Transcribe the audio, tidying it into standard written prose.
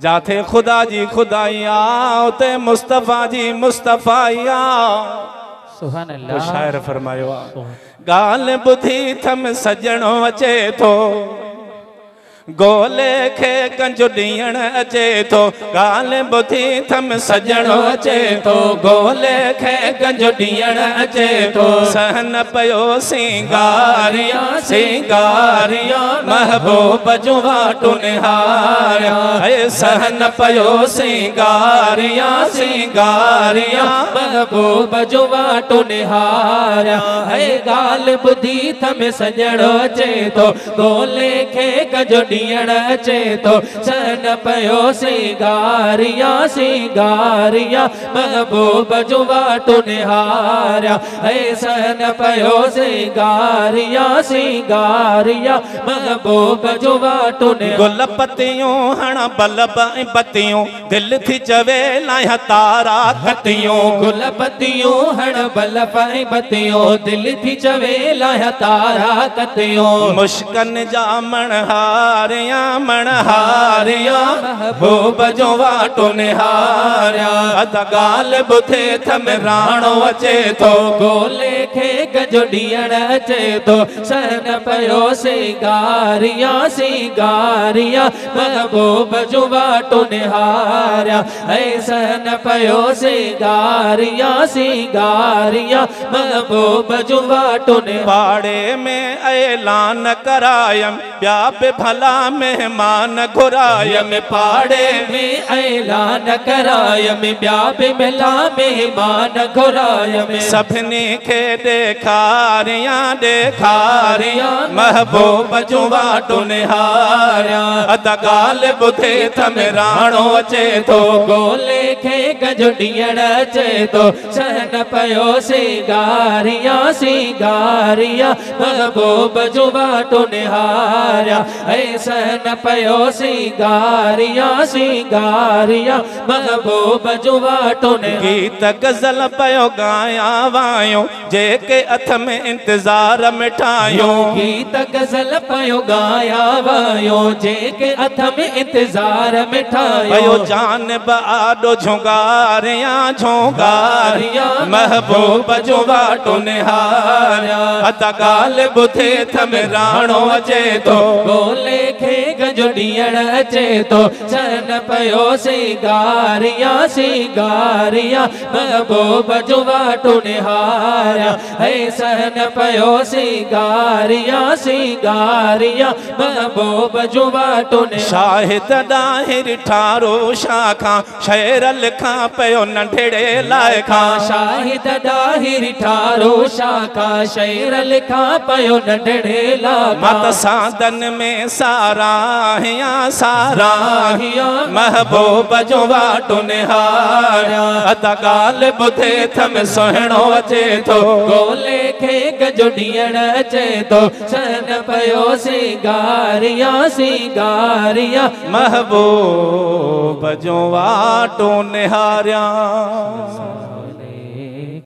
जाथे खुदा जी खुदाइया उते मुस्तफ़ा जी मुस्तफ़ाइया। सुभान तो अल्लाह। शायर फरमायो गाल बुधी थम सजणो अचे थो गोले खे कंजो ॾियण अचे थो गाल बुधी थम सजणो अचे थो गोले खे कंजो ॾियण अचे थो सहन पयो सिंगारिया सिंगारिया महबूब जो वाटो निहारिया ऐ सहन पयो सिंगारिया सिंगारिया महबूब जो वाटो निहारिया ऐ गाल बुधी थम सजणो अचे थो गोले खे कंजो ॾियण अचे थो सहन पयो सिंगारिया सिंगारिया महबूब जो वाटो निहारिया ऐ सहन पयो सिंगारिया सिंगारिया महबूब जो वाटो निहारिया गुल पतियूं हण बलब ऐं बतियूं दिल थी चवे लाया तारा खतियूं गुल पतियूं हण बलब ऐं बतियूं दिल थी चवे लाया तारा खतियूं मुश्कन जा मणहारिया मणहारिया महबूब जो वाटो निहारिया अद गाल बुथे थम राणो अचे थो गोले खे गजो ॾियण अचे थो सहन पयो सिंगारिया सिंगारिया महबूब जो वाटो निहारिया ऐ सहन पयो सिंगारिया सिंगारिया महबूब जो वाटो पाड़े में ऐलान करायम ॿिया बि भला मेहमान घुरायम पाड़े में ऐलान करायम ॿिया बि भला मेहमान घुरायम सभिनी खे ॾेखारिया ॾेखारिया महबूब जो वाटो निहारिया अद गाल बुधे थम राणो अचे थो गोले खे गजो ॾियण अचे थो सहन पयो सिंगारिया सिंगारिया महबूब जो वाटो निहारिया ऐ सहन पयो सिंगारिया सिंगारिया महबूब जो वाटो ने गीत गज़ल पयो गाया वायो जेके अथ में इंतजार मिठायो गीत गज़ल पयो गाया वायो जेके अथ में इंतजार मिठायो पयो जानब आडो झोंगारिया झोंगारिया महबूब जो वाटो निहारिया अद गाल बुधे थम राणो अचे थो गोले खे गजो ॾियण अचे थो सहन पयो सिंगारिया सिंगारिया महबूब जो वाटो निहारिया ऐ सहन पयो सिंगारिया सिंगारिया महबूब जो वाटो ने शाहिद ॾाहिर ठारो शाखा शेर लिखा पयो नंढड़े लाइखा शाहिद ॾाहिर ठारो शाखा शेर लिखा पयो नंढड़े लाइखा मत सादन में साराहिया साराहिया महबूब जो वाटो निहारिया अद गाल बुधे थम सुहिणो अचे थो गोले खे गजो ॾियण अचे थो सहन पयो सिंगारिया सिंगारिया महबूब जो वाटो निहारिया।